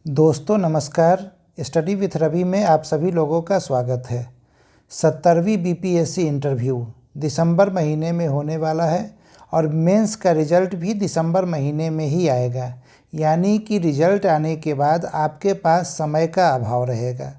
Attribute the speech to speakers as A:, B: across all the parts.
A: दोस्तों नमस्कार। Study with Ravi में आप सभी लोगों का स्वागत है। 70वीं बीपीएससी इंटरव्यू दिसंबर महीने में होने वाला है और मेंस का रिज़ल्ट भी दिसंबर महीने में ही आएगा, यानी कि रिज़ल्ट आने के बाद आपके पास समय का अभाव रहेगा।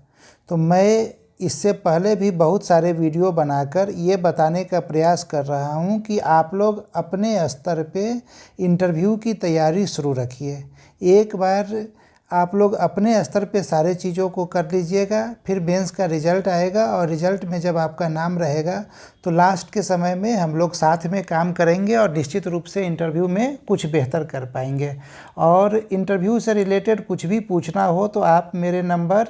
A: तो मैं इससे पहले भी बहुत सारे वीडियो बनाकर ये बताने का प्रयास कर रहा हूँ कि आप लोग अपने स्तर पे इंटरव्यू की तैयारी शुरू रखिए। एक बार आप लोग अपने स्तर पे सारे चीज़ों को कर लीजिएगा, फिर मेंस का रिज़ल्ट आएगा और रिज़ल्ट में जब आपका नाम रहेगा तो लास्ट के समय में हम लोग साथ में काम करेंगे और निश्चित रूप से इंटरव्यू में कुछ बेहतर कर पाएंगे। और इंटरव्यू से रिलेटेड कुछ भी पूछना हो तो आप मेरे नंबर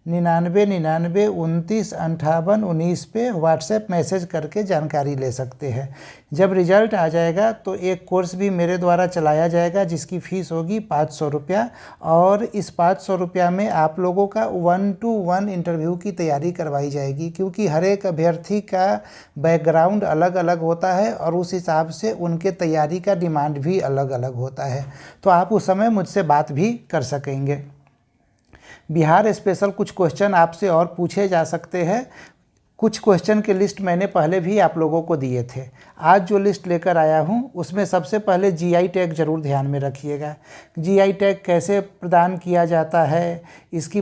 A: 9999295819 पे व्हाट्सएप मैसेज करके जानकारी ले सकते हैं। जब रिज़ल्ट आ जाएगा तो एक कोर्स भी मेरे द्वारा चलाया जाएगा जिसकी फ़ीस होगी 500 रुपया, और इस 500 रुपया में आप लोगों का 1-to-1 इंटरव्यू की तैयारी करवाई जाएगी, क्योंकि हर एक अभ्यर्थी का बैकग्राउंड अलग अलग होता है और उस हिसाब से उनके तैयारी का डिमांड भी अलग अलग होता है। तो आप उस समय मुझसे बात भी कर सकेंगे। बिहार स्पेशल कुछ क्वेश्चन आपसे और पूछे जा सकते हैं। कुछ क्वेश्चन के लिस्ट मैंने पहले भी आप लोगों को दिए थे। आज जो लिस्ट लेकर आया हूं उसमें सबसे पहले जीआई टैग ज़रूर ध्यान में रखिएगा। जीआई टैग कैसे प्रदान किया जाता है, इसकी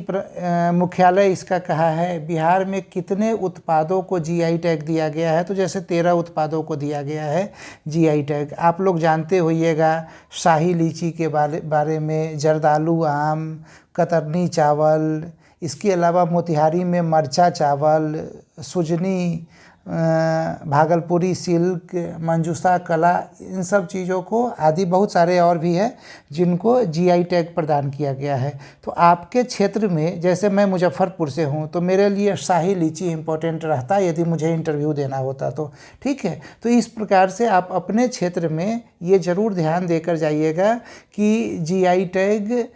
A: मुख्यालय इसका कहाँ है, बिहार में कितने उत्पादों को जीआई टैग दिया गया है। तो जैसे 13 उत्पादों को दिया गया है जीआई टैग। आप लोग जानते होइएगा शाही लीची के बारे में, जर्दालू आम, कतरनी चावल, इसके अलावा मोतिहारी में मरचा चावल, सुजनी, भागलपुरी सिल्क, मंजूसा कला, इन सब चीज़ों को आदि बहुत सारे और भी है जिनको जीआई टैग प्रदान किया गया है। तो आपके क्षेत्र में, जैसे मैं मुजफ्फरपुर से हूँ तो मेरे लिए शाही लीची इम्पोर्टेंट रहता यदि मुझे इंटरव्यू देना होता तो। ठीक है, तो इस प्रकार से आप अपने क्षेत्र में ये ज़रूर ध्यान देकर जाइएगा कि जीआई टैग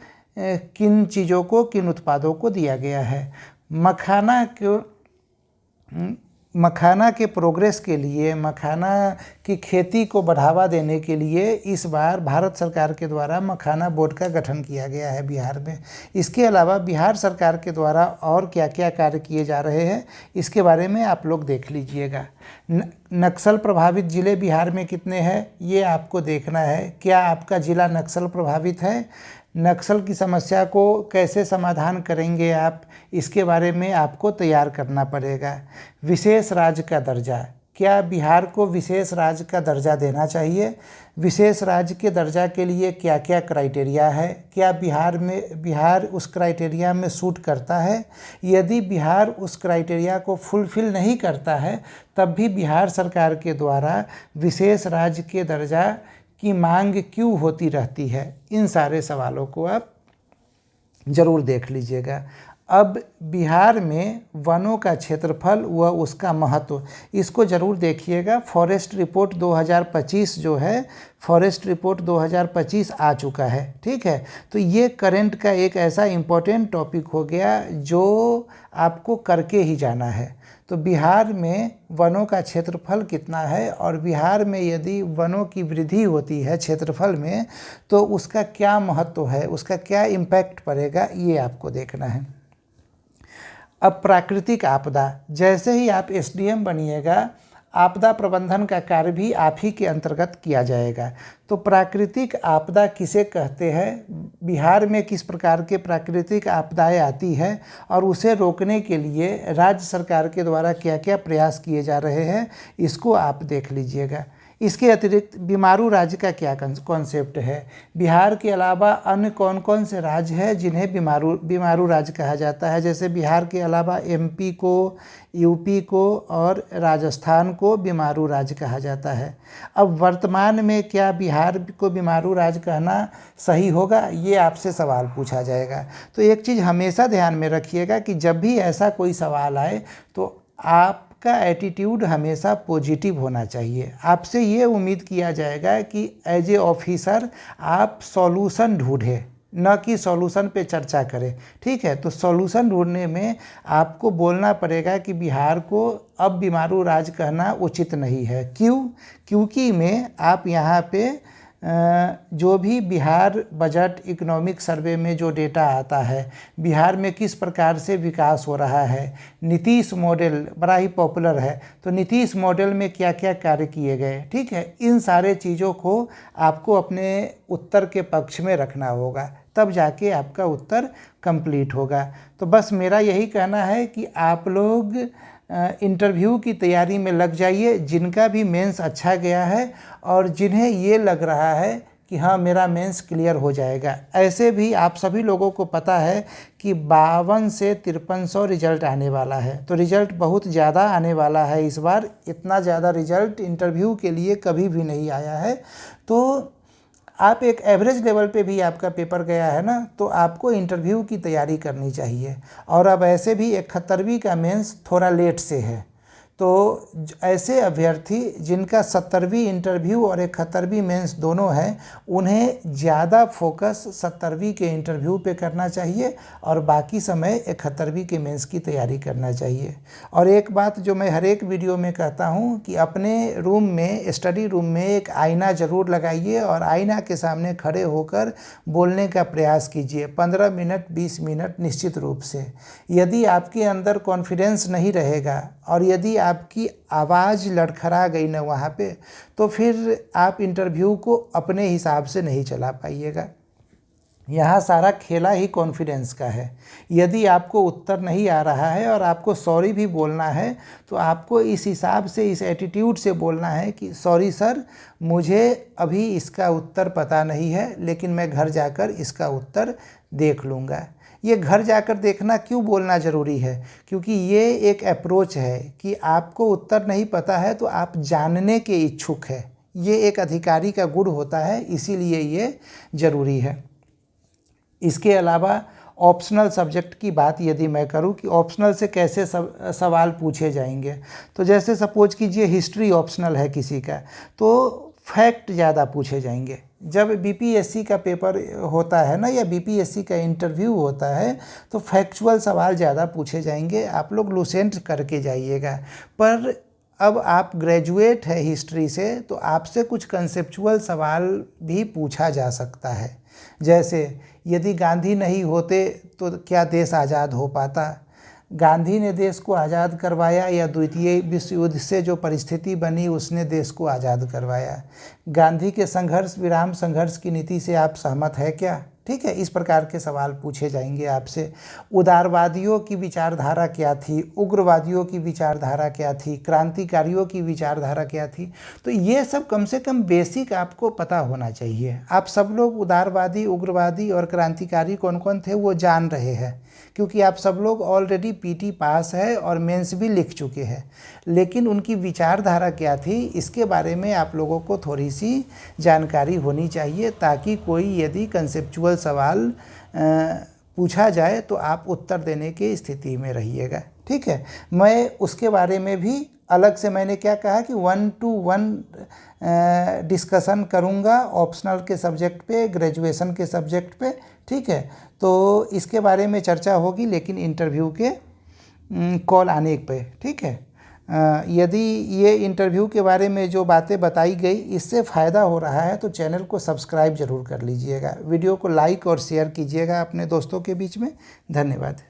A: किन चीज़ों को, किन उत्पादों को दिया गया है। मखाना के प्रोग्रेस के लिए, मखाना की खेती को बढ़ावा देने के लिए इस बार भारत सरकार के द्वारा मखाना बोर्ड का गठन किया गया है बिहार में। इसके अलावा बिहार सरकार के द्वारा और क्या क्या कार्य किए जा रहे हैं इसके बारे में आप लोग देख लीजिएगा। नक्सल प्रभावित ज़िले बिहार में कितने हैं ये आपको देखना है। क्या आपका ज़िला नक्सल प्रभावित है? नक्सल की समस्या को कैसे समाधान करेंगे आप, इसके बारे में आपको तैयार करना पड़ेगा। विशेष राज्य का दर्जा, क्या बिहार को विशेष राज्य का दर्जा देना चाहिए? विशेष राज्य के दर्जा के लिए क्या क्या क्राइटेरिया है? क्या बिहार उस क्राइटेरिया में सूट करता है? यदि बिहार उस क्राइटेरिया को फुलफ़िल नहीं करता है तब भी बिहार सरकार के द्वारा विशेष राज्य के दर्जा की मांग क्यों होती रहती है? इन सारे सवालों को आप ज़रूर देख लीजिएगा। अब बिहार में वनों का क्षेत्रफल व उसका महत्व, इसको ज़रूर देखिएगा। फॉरेस्ट रिपोर्ट 2025 जो है, फॉरेस्ट रिपोर्ट 2025 आ चुका है। ठीक है, तो ये करंट का एक ऐसा इम्पोर्टेंट टॉपिक हो गया जो आपको करके ही जाना है। तो बिहार में वनों का क्षेत्रफल कितना है और बिहार में यदि वनों की वृद्धि होती है क्षेत्रफल में तो उसका क्या महत्व है, उसका क्या इम्पैक्ट पड़ेगा, ये आपको देखना है। अब प्राकृतिक आपदा, जैसे ही आप एसडीएम बनिएगा आपदा प्रबंधन का कार्य भी आप ही के अंतर्गत किया जाएगा। तो प्राकृतिक आपदा किसे कहते हैं, बिहार में किस प्रकार के प्राकृतिक आपदाएं आती हैं और उसे रोकने के लिए राज्य सरकार के द्वारा क्या क्या प्रयास किए जा रहे हैं, इसको आप देख लीजिएगा। इसके अतिरिक्त बीमारू राज्य का क्या कॉन्सेप्ट है, बिहार के अलावा अन्य कौन कौन से राज्य हैं जिन्हें बीमारू राज्य कहा जाता है। जैसे बिहार के अलावा एमपी को, यूपी को और राजस्थान को बीमारू राज्य कहा जाता है। अब वर्तमान में क्या बिहार को बीमारू राज्य कहना सही होगा, ये आपसे सवाल पूछा जाएगा। तो एक चीज़ हमेशा ध्यान में रखिएगा कि जब भी ऐसा कोई सवाल आए तो आपका एटीट्यूड हमेशा पॉजिटिव होना चाहिए। आपसे ये उम्मीद किया जाएगा कि एज ए ऑफिसर आप सॉल्यूशन ढूंढें, न कि सॉल्यूशन पे चर्चा करें। ठीक है, तो सॉल्यूशन ढूंढने में आपको बोलना पड़ेगा कि बिहार को अब बीमारू राज्य कहना उचित नहीं है। क्योंकि में आप यहाँ पे जो भी बिहार बजट इकोनॉमिक सर्वे में जो डेटा आता है, बिहार में किस प्रकार से विकास हो रहा है, नीतीश मॉडल बड़ा ही पॉपुलर है, तो नीतीश मॉडल में क्या क्या कार्य किए गए, ठीक है, इन सारे चीज़ों को आपको अपने उत्तर के पक्ष में रखना होगा, तब जाके आपका उत्तर कंप्लीट होगा। तो बस मेरा यही कहना है कि आप लोग इंटरव्यू की तैयारी में लग जाइए, जिनका भी मेंस अच्छा गया है और जिन्हें ये लग रहा है कि हाँ मेरा मेंस क्लियर हो जाएगा। ऐसे भी आप सभी लोगों को पता है कि 52 से 5300 रिजल्ट आने वाला है, तो रिजल्ट बहुत ज़्यादा आने वाला है इस बार। इतना ज़्यादा रिजल्ट इंटरव्यू के लिए कभी भी नहीं आया है। तो आप एक एवरेज लेवल पे भी आपका पेपर गया है ना, तो आपको इंटरव्यू की तैयारी करनी चाहिए। और अब ऐसे भी 71वीं का मेंस थोड़ा लेट से है, तो ऐसे अभ्यर्थी जिनका 70वीं इंटरव्यू और 71वीं मेंस दोनों है, उन्हें ज़्यादा फोकस 70वीं के इंटरव्यू पे करना चाहिए और बाकी समय 71वीं के मेंस की तैयारी करना चाहिए। और एक बात जो मैं हर एक वीडियो में कहता हूँ कि अपने रूम में, स्टडी रूम में एक आईना ज़रूर लगाइए और आईना के सामने खड़े होकर बोलने का प्रयास कीजिए 15 मिनट 20 मिनट निश्चित रूप से। यदि आपके अंदर कॉन्फिडेंस नहीं रहेगा और यदि आपकी आवाज़ लड़खड़ा गई ना वहाँ पे, तो फिर आप इंटरव्यू को अपने हिसाब से नहीं चला पाइएगा। यहाँ सारा खेला ही कॉन्फिडेंस का है। यदि आपको उत्तर नहीं आ रहा है और आपको सॉरी भी बोलना है, तो आपको इस हिसाब से, इस एटीट्यूड से बोलना है कि सॉरी सर, मुझे अभी इसका उत्तर पता नहीं है, लेकिन मैं घर जाकर इसका उत्तर देख लूँगा। ये घर जाकर देखना क्यों बोलना ज़रूरी है? क्योंकि ये एक अप्रोच है कि आपको उत्तर नहीं पता है तो आप जानने के इच्छुक है। ये एक अधिकारी का गुण होता है, इसीलिए ये ज़रूरी है। इसके अलावा ऑप्शनल सब्जेक्ट की बात यदि मैं करूं कि ऑप्शनल से कैसे सवाल पूछे जाएंगे, तो जैसे सपोज कीजिए हिस्ट्री ऑप्शनल है किसी का, तो फैक्ट ज़्यादा पूछे जाएंगे। जब बीपीएससी का पेपर होता है ना, या बीपीएससी का इंटरव्यू होता है, तो फैक्चुअल सवाल ज़्यादा पूछे जाएंगे। आप लोग लूसेंट करके जाइएगा। पर अब आप ग्रेजुएट है हिस्ट्री से, तो आपसे कुछ कंसेप्चुअल सवाल भी पूछा जा सकता है। जैसे यदि गांधी नहीं होते तो क्या देश आज़ाद हो पाता? गांधी ने देश को आज़ाद करवाया या द्वितीय विश्व युद्ध से जो परिस्थिति बनी उसने देश को आज़ाद करवाया? गांधी के संघर्ष विराम संघर्ष की नीति से आप सहमत है क्या? ठीक है, इस प्रकार के सवाल पूछे जाएंगे आपसे। उदारवादियों की विचारधारा क्या थी, उग्रवादियों की विचारधारा क्या थी, क्रांतिकारियों की विचारधारा क्या थी? तो ये सब कम से कम बेसिक आपको पता होना चाहिए। आप सब लोग उदारवादी, उग्रवादी और क्रांतिकारी कौन कौन थे वो जान रहे हैं, क्योंकि आप सब लोग ऑलरेडी पीटी पास है और मेंस भी लिख चुके हैं। लेकिन उनकी विचारधारा क्या थी, इसके बारे में आप लोगों को थोड़ी सी जानकारी होनी चाहिए, ताकि कोई यदि कंसेप्चुअल सवाल पूछा जाए तो आप उत्तर देने की स्थिति में रहिएगा। ठीक है, मैं उसके बारे में भी अलग से, मैंने क्या कहा कि 1-to-1 डिस्कशन करूँगा ऑप्शनल के सब्जेक्ट पे, ग्रेजुएशन के सब्जेक्ट पे। ठीक है, तो इसके बारे में चर्चा होगी, लेकिन इंटरव्यू के कॉल आने पे। ठीक है, यदि ये इंटरव्यू के बारे में जो बातें बताई गई इससे फ़ायदा हो रहा है तो चैनल को सब्सक्राइब ज़रूर कर लीजिएगा। वीडियो को लाइक और शेयर कीजिएगा अपने दोस्तों के बीच में। धन्यवाद।